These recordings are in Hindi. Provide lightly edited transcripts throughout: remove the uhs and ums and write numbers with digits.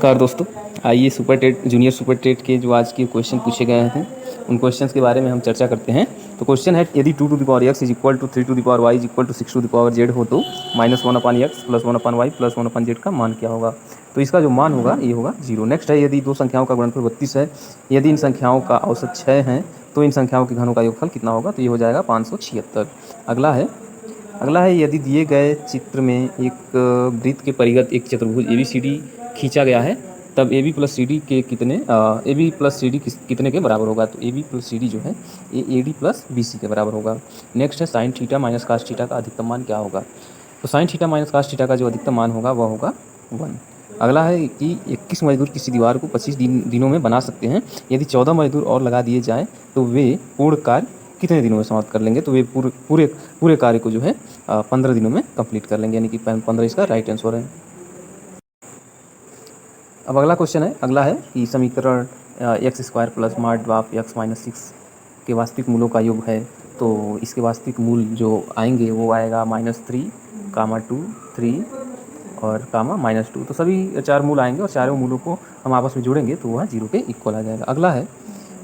नमस्कार दोस्तों। आइए super TET junior super TET के जो आज के क्वेश्चन पूछे गए हैं उन क्वेश्चंस के बारे में हम चर्चा करते हैं। तो क्वेश्चन है, यदि 2 to the power x is equal to 3 to the power y is equal to 6 to the power z हो तो -1/x plus 1/y plus 1/z का मान क्या होगा। तो इसका जो मान होगा ये होगा 0। नेक्स्ट है, यदि दो संख्याओं का गुणनफल 32 है, यदि इन संख्याओं का औसत 6 है तो इन संख्याओं के घनों का योगफल कितना होगा। तो ये हो जाएगा 576। अगला है यदि दिए गए चित्र में एक वृत्त के परिगत एक चतुर्भुज ABCD खींचा गया है तब AB प्लस सी डी कितने के बराबर होगा। तो AB प्लस सी डी जो है ये AD प्लस BC के बराबर होगा। नेक्स्ट है, sine theta minus cos theta का अधिकतम मान क्या होगा। तो sine theta minus cos theta का जो अधिकतम मान होगा वह होगा 1। अगला है कि 21 मजदूर किसी दीवार को 25 दिनों में बना सकते हैं, यदि 14 मजदूर और लगा दिए जाएँ तो वे पूर्ण कार्य कितने दिनों में समाप्त कर लेंगे। तो वे पूरे कार्य को जो है 15 दिनों में कंप्लीट कर लेंगे, यानी कि 15 इसका राइट आंसर है। अब अगला है कि समीकरण x² प्लस माड बाप x माइनस 6 के वास्तविक मूलों का योग है। तो इसके वास्तविक मूल जो आएंगे वो आएगा -3, -2, 3 और -2। तो सभी 4 मूल आएंगे और चारों मूलों को हम आपस में जोड़ेंगे तो वह 0 के इक्वल आ जाएगा। अगला है,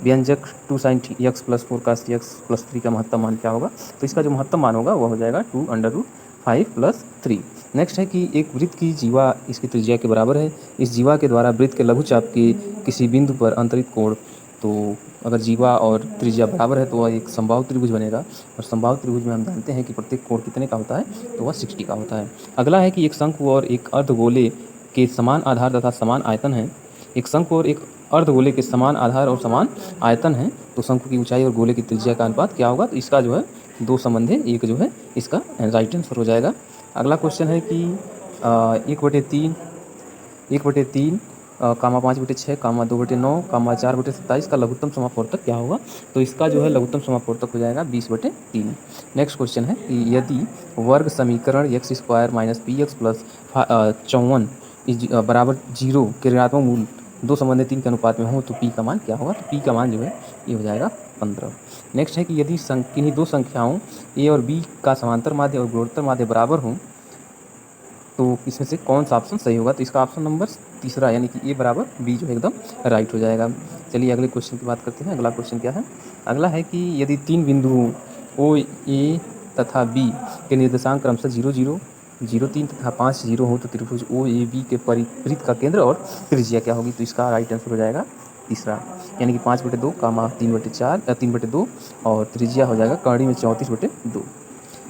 व्यंजक 2 sin x plus 4 cos x plus 3 का महत्तम मान क्या होगा। तो इसका जो महत्तम मान होगा वह हो जाएगा 2√5 प्लस 3। नेक्स्ट है कि एक वृत्त की जीवा इसकी त्रिज्या के बराबर है, इस जीवा के द्वारा वृत्त के लघुचाप के किसी बिंदु पर अंतरित कोण। तो अगर जीवा और त्रिज्या बराबर है तो वह एक समबाहु त्रिभुज बनेगा, और समबाहु त्रिभुज में हम जानते हैं कि प्रत्येक कोण कितने का होता है, तो वह 60 का होता है। अगला है कि एक शंकु और एक अर्धगोले के समान आधार तथा समान आयतन है। एक शंकु और एक अर्धगोले के समान आधार और समान आयतन है, तो शंकु की ऊंचाई और गोले की त्रिज्या का अनुपात क्या होगा। तो इसका जो है 2 संबंध है, एक जो है इसका राइट आंसर हो जाएगा। अगला क्वेश्चन है कि 1/3 कामा 5/6 कामा 2/9 कामा 4/27 का लघुत्तम समापवर्तक क्या होगा। तो इसका जो है लघुत्तम समापवर्तक हो जाएगा 20/3। नेक्स्ट क्वेश्चन है कि यदि वर्ग समीकरण x² माइनस px प्लस 54 बराबर 0 के ऋणात्मक मूल 2 संबंधित 3 के अनुपात में हो तो p का मान क्या होगा। तो p का मान जो है ये हो जाएगा 15। नेक्स्ट है कि यदि किन्हीं दो संख्याओं a और b का समांतर माध्य और गुणोत्तर माध्य बराबर हों तो इसमें से कौन सा ऑप्शन सही होगा। तो इसका ऑप्शन नंबर तीसरा, यानी कि A बराबर B जो है एकदम राइट हो जाएगा। चलिए अगले क्वेश्चन की बात करते हैं। अगला क्वेश्चन क्या है, अगला है कि यदि 3 बिंदुओं O A तथा B के निर्देशांक क्रमशः 0 0 0 3 तथा 5 0 हो तो त्रिभुज OAB के परिवृत्त का केंद्र और त्रिज्या क्या होगी। तो इसका राइट आंसर हो जाएगा तीसरा, यानी कि 5/2 कामा 3/2 और त्रिज्या हो जाएगा कर्ण में 34/2।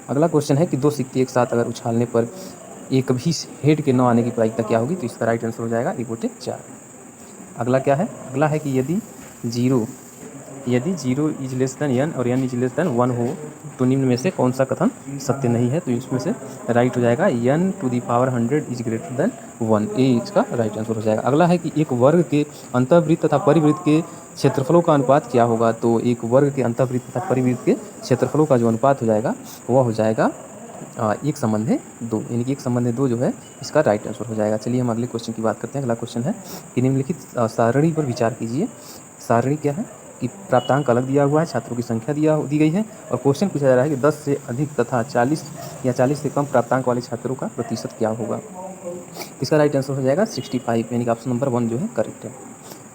अगला क्वेश्चन है कि दो सिक्के एक साथ अगर उछालने पर एक भी हेड के न आने की प्रायिकता क्या होगी। तो इसका राइट आंसर हो जाएगा 1/4। अगला क्या है, अगला है कि यदि 0 इज लेस देन n और n इज लेस देन 1 हो तो निम्न में से कौन सा कथन सत्य नहीं है। तो इसमें से राइट हो जाएगा n to the power 100 is greater than 1। A इसका राइट आंसर हो जाएगा। अगला है कि एक वर्ग के अंतःवृत्त तथा परिवृत्त के क्षेत्रफलों का अनुपात क्या होगा। तो एक वर्ग के अंतःवृत्त तथा परिवृत्त के क्षेत्रफलों का जो अनुपात हो जाएगा वह हो जाएगा 1/2, यानी कि 1/2 जो है इसका राइट आंसर हो जाएगा। चलिए हम अगले क्वेश्चन की बात करते हैं। अगला क्वेश्चन है कि निम्नलिखित सारणी पर विचार कीजिए। सारणी क्या है कि प्राप्तांक अलग दिया हुआ है, छात्रों की संख्या दी गई है और क्वेश्चन पूछा जा रहा है कि 10 से अधिक तथा 40 या 40 से कम प्राप्तांक वाले छात्रों का प्रतिशत क्या होगा। इसका राइट आंसर हो जाएगा 65, यानी कि ऑप्शन नंबर 1 जो है करेक्ट है।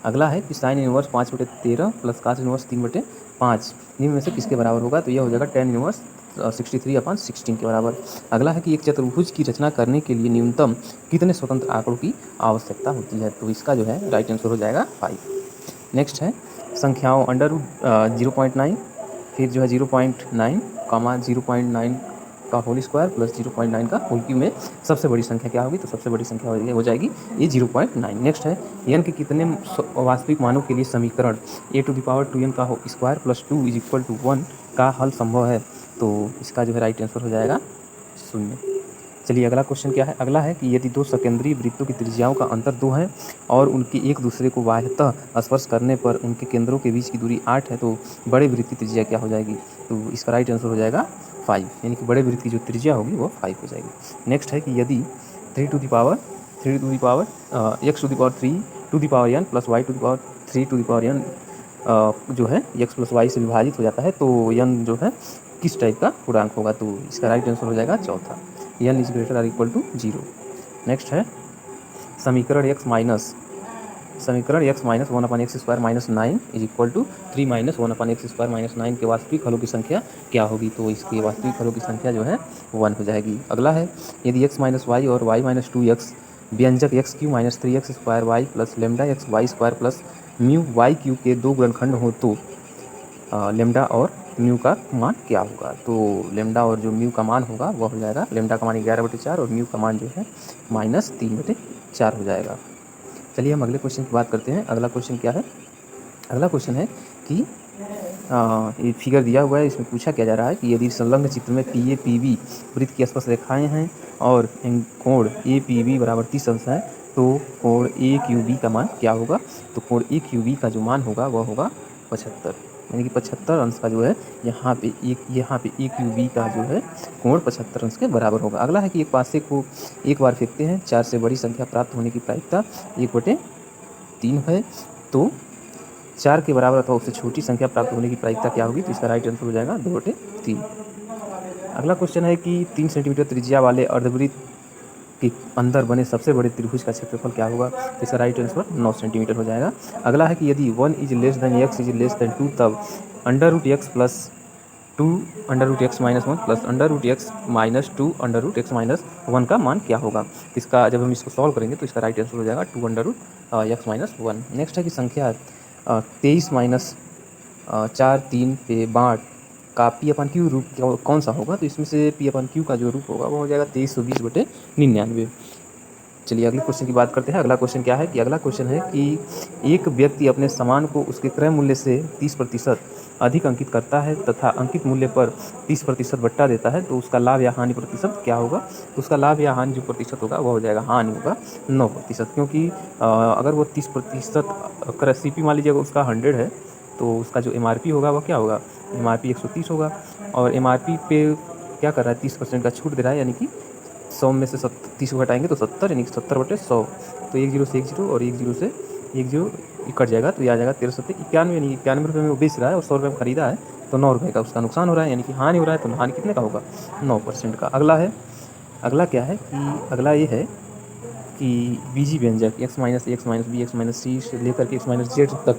अगला है कि sine inverse 5/13 plus cos inverse 3/5 निम्न में से किसके बराबर होगा। तो यह हो जाएगा tan इनवर्स 63/16 के बराबर। अगला है कि एक चतुर्भुज की रचना करने के लिए न्यूनतम कितने स्वतंत्र आंकड़ों की आवश्यकता होती है। तो इसका जो है राइट आंसर हो जाएगा 5। नेक्स्ट है संख्याओं √0.9 फिर जो है 0.9 कामा 0.9 का होल स्क्वायर प्लस 0.9 का होल क्यूब में सबसे बड़ी संख्या क्या होगी। तो सबसे बड़ी संख्या हो जाएगी ये 0.9। नेक्स्ट है n के कितने वास्तविक मानों के लिए समीकरण a⁴n का square plus 2 is equal to 1 का हल संभव है। तो इसका जो है राइट आंसर हो जाएगा 0। चलिए अगला क्वेश्चन क्या है, अगला है कि यदि दो सकेंद्रीय वृत्तों की त्रिज्याओं का अंतर 2 है और उनके एक दूसरे को बाह्यतः स्पर्श करने पर उनके केंद्रों के बीच की दूरी 8 है तो बड़े वृत्त की त्रिज्या क्या हो जाएगी। तो इसका राइट आंसर हो जाएगा 5, यानी कि बड़े वृत्त की जो त्रिज्या होगी वो 5 हो जाएगी। नेक्स्ट है कि यदि 3 to the power x to the power 3 to the power n plus y to the power 3 to the power n जो है x प्लस y से विभाजित हो जाता है तो n जो है किस टाइप का पूर्णांक होगा। तो इसका राइट आंसर हो जाएगा चौथा, n is greater or equal to 0। Next है समीकरण x minus 1/x² minus 9 is equal to 3 minus 1/x² minus 9 के वास्तविक हलों की संख्या क्या होगी? तो इसकी वास्तविक हलों की संख्या जो है 1 हो जाएगी। अगला है, यदि x माइनस वाई और y माइनस 2x व्यंजक x³ minus 3x² y plus lambda x Y square plus mu y³ के दो गुणनखंड हो तो लेमडा और म्यू का मान क्या होगा? तो लेमडा और जो म्यू का मान होगा वह हो जाएगा, लेमडा का मान 11/4 और म्यू का मान जो है -3/4 हो जाएगा। चलिए हम अगले क्वेश्चन की बात करते हैं। अगला क्वेश्चन क्या है? अगला क्वेश्चन है कि ये फिगर दिया हुआ है, इसमें पूछा क्या जा रहा है कि यदि संलग्न चित्र में पी ए पी बी वृत्त की स्पर्श रेखाएं हैं और कोण ए पी बी बराबर 30 अंश है तो कोण ए क्यू बी का मान क्या होगा? तो कोण ए क्यू बी का जो मान होगा वह होगा 75, यानी कि 75 अंश का जो है यहाँ पे ए क्यू बी का जो है कोण 75 अंश के बराबर होगा। अगला है कि एक पासे को एक बार फेंकते हैं, 4 से बड़ी संख्या प्राप्त होने की प्रायिकता 1/3 है, तो 4 के बराबर अथवा उससे छोटी संख्या प्राप्त होने की प्रायिकता क्या होगी? तो इसका राइट आंसर हो जाएगा 2/3। अगला क्वेश्चन है कि 3 सेंटीमीटर त्रिज्या वाले अर्धवृत्त के अंदर बने सबसे बड़े त्रिभुज का क्षेत्रफल क्या होगा? तो इसका राइट आंसर 9 सेंटीमीटर हो जाएगा। अगला है कि यदि 1 is less than x is less than 2 तब √x plus 2 √x minus 1 plus √x minus 2 √x minus 1 का मान क्या होगा? इसका जब हम इसको सॉल्व करेंगे तो इसका राइट आंसर हो जाएगा 2 √x माइनस 1। नेक्स्ट है कि संख्या 23 माइनस 4 3 पे बाँट का P/Q रूप कौन सा होगा? तो इसमें से P/Q का जो रूप होगा वो हो जाएगा 2320/99। चलिए अगले क्वेश्चन की बात करते हैं। अगला क्वेश्चन क्या है कि अगला क्वेश्चन है कि एक व्यक्ति अपने सामान को उसके क्रय मूल्य से 30% अधिक अंकित करता है तथा अंकित मूल्य पर 30% बट्टा देता है, तो उसका लाभ या हानि प्रतिशत क्या होगा? तो उसका लाभ या हानि जो प्रतिशत होगा वह हो जाएगा, हानि होगा 9%, क्योंकि अगर वो 30% अगर CP मान लीजिएगा उसका 100 है तो उसका जो MRP होगा वह क्या होगा? MRP 130 होगा, और MRP पे क्या कर रहा है? 30% का छूट दे रहा है, यानी कि 100 में से 30 को घटाएंगे तो 70, यानी कि 70/100, तो 10 से 10 और 10 से 10 कट जाएगा तो यह आ जाएगा 1391, यानी 91 रुपये में वो बेच रहा है और 100 रुपये में खरीदा है तो 9 रुपये का उसका नुकसान हो रहा है, यानी कि हानि हो रहा है। तो हानि कितने का होगा? 9% का। अगला क्या है कि अगला ये है कि बीजी व्यंजक x minus a x minus b x minus c से लेकर के x माइनस z तक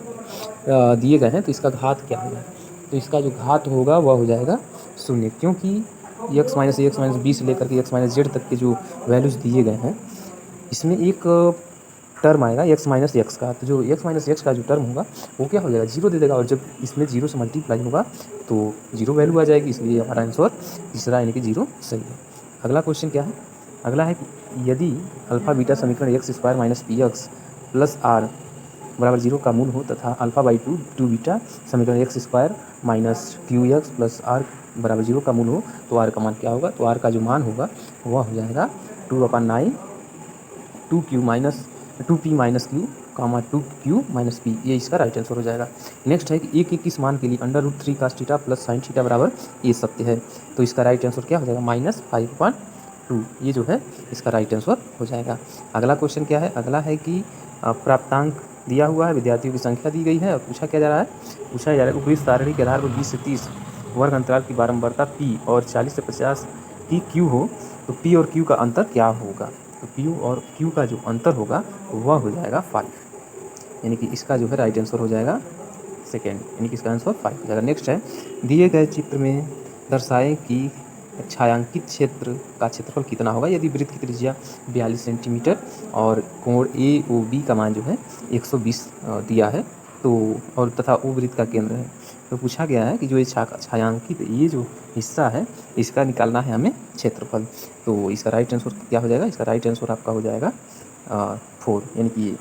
दिए गए हैं, तो इसका घात क्या होगा? तो इसका जो घात होगा वह हो जाएगा 0, क्योंकि x minus a x minus b से लेकर के x माइनस z तक के जो वैल्यूज़ दिए गए हैं इसमें एक टर्म आएगा x माइनस x का, तो जो x माइनस x का जो टर्म होगा वो क्या हो जाएगा? 0 दे देगा, और जब इसमें 0 से मल्टीप्लाई होगा तो 0 वैल्यू आ जाएगी, इसलिए हमारा आंसर तीसरा यानी कि 0 सही है। अगला क्वेश्चन क्या है? अगला है कि यदि अल्फा बीटा समीकरण x² minus px plus r बराबर 0 का मूल हो तथा अल्फा/2 बीटा समीकरण x² minus qx plus r बराबर 0 का मूल हो तो r का मान क्या होगा? तो r का जो मान होगा वह हो जाएगा 2/9 2p माइनस q कामा 2q माइनस p, ये इसका राइट आंसर हो जाएगा। नेक्स्ट है कि एक इस मान के लिए √3 cos theta plus sin theta बराबर ये सत्य है, तो इसका राइट आंसर क्या हो जाएगा? -5/2, ये जो है इसका राइट आंसर हो जाएगा। अगला क्वेश्चन क्या है? अगला है कि प्राप्तांक दिया हुआ है, विद्यार्थियों की संख्या दी गई है और पूछा जा रहा है ऊपरी सारणी के आधार पर 20 से 30 वर्ग अंतराल की बारंबारता p और 40 से 50 की q हो तो p और q का अंतर क्या होगा? तो p और q का जो अंतर होगा वह हो जाएगा 5, यानी कि इसका जो है राइट आंसर हो जाएगा सेकेंड, यानी कि इसका आंसर 5 हो जाएगा। नेक्स्ट है, दिए गए चित्र में दर्शाएं कि छायांकित क्षेत्र का क्षेत्रफल कितना होगा यदि वृत्त की त्रिज्या 42 सेंटीमीटर और कोण AOB का मान जो है 120 दिया है, तो और तथा O वृत्त का केंद्र है। तो पूछा गया है कि जो ये छायांकित ये जो हिस्सा है इसका निकालना है हमें क्षेत्रफल, तो इसका राइट आंसर क्या हो जाएगा? इसका राइट आंसर आपका हो जाएगा 4, यानी कि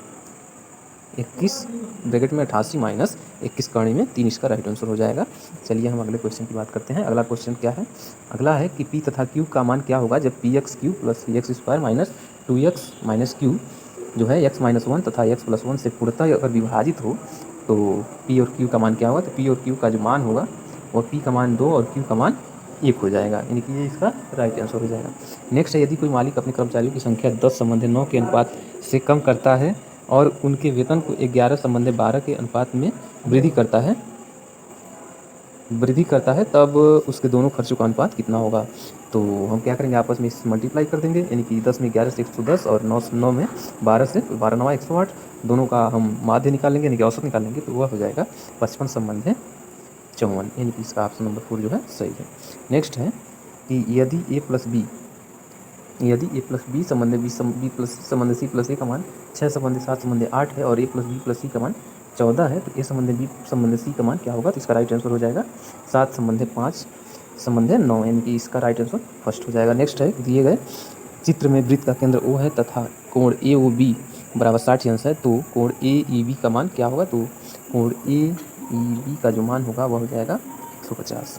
21 ब्रैकेट में 88 माइनस 21 कड़ी में 3 इसका राइट आंसर हो जाएगा। चलिए हम अगले क्वेश्चन की बात करते हैं। अगला क्वेश्चन क्या है? अगला है कि p तथा q का मान क्या होगा जब px³ plus px² minus 2x minus q जो है x माइनस 1 तथा x प्लस 1 से पूर्णतः अगर विभाजित हो तो p और q का मान क्या होगा? तो p और q का जो मान होगा वह p का मान 2 और q का मान 1 हो जाएगा, यानी कि ये इसका राइट आंसर हो जाएगा। नेक्स्ट है, यदि कोई मालिक अपने कर्मचारियों की संख्या 10 संबंधित 9 के अनुपात से कम करता है और उनके वेतन को 11 संबंधित 12 के अनुपात में वृद्धि करता है वृद्धि करता है तब उसके दोनों खर्चों का अनुपात कितना होगा। तो हम क्या करेंगे, आपस में इस मल्टीप्लाई कर देंगे, यानी कि 10 में 11 से 110 और 9 से 9 में 12 से 12 9 108, दोनों का हम माध्य निकालेंगे यानी कि औसत निकालेंगे, तो वह हो जाएगा 55 संबंध है 54, यानी कि इसका ऑप्शन नंबर 4 जो है सही है। नेक्स्ट है कि यदि a प्लस बी संबंध बी प्लस संबंध सी प्लस ए का मान 6 संबंध 7 संबंध 8 है और a प्लस बी प्लस सी का मान 14 है, तो ए संबंध बी संबंध सी का मान क्या होगा, तो इसका राइट आंसर हो जाएगा 7 संबंध 5 संबंध 9, यानी कि इसका राइट आंसर फर्स्ट हो जाएगा। नेक्स्ट है, दिए गए चित्र में वृत्त का केंद्र O है तथा कोण AOB बराबर 60 अंश है, तो कोण AEB का मान क्या होगा, तो कोण AEB का जो मान होगा वह हो जाएगा 150।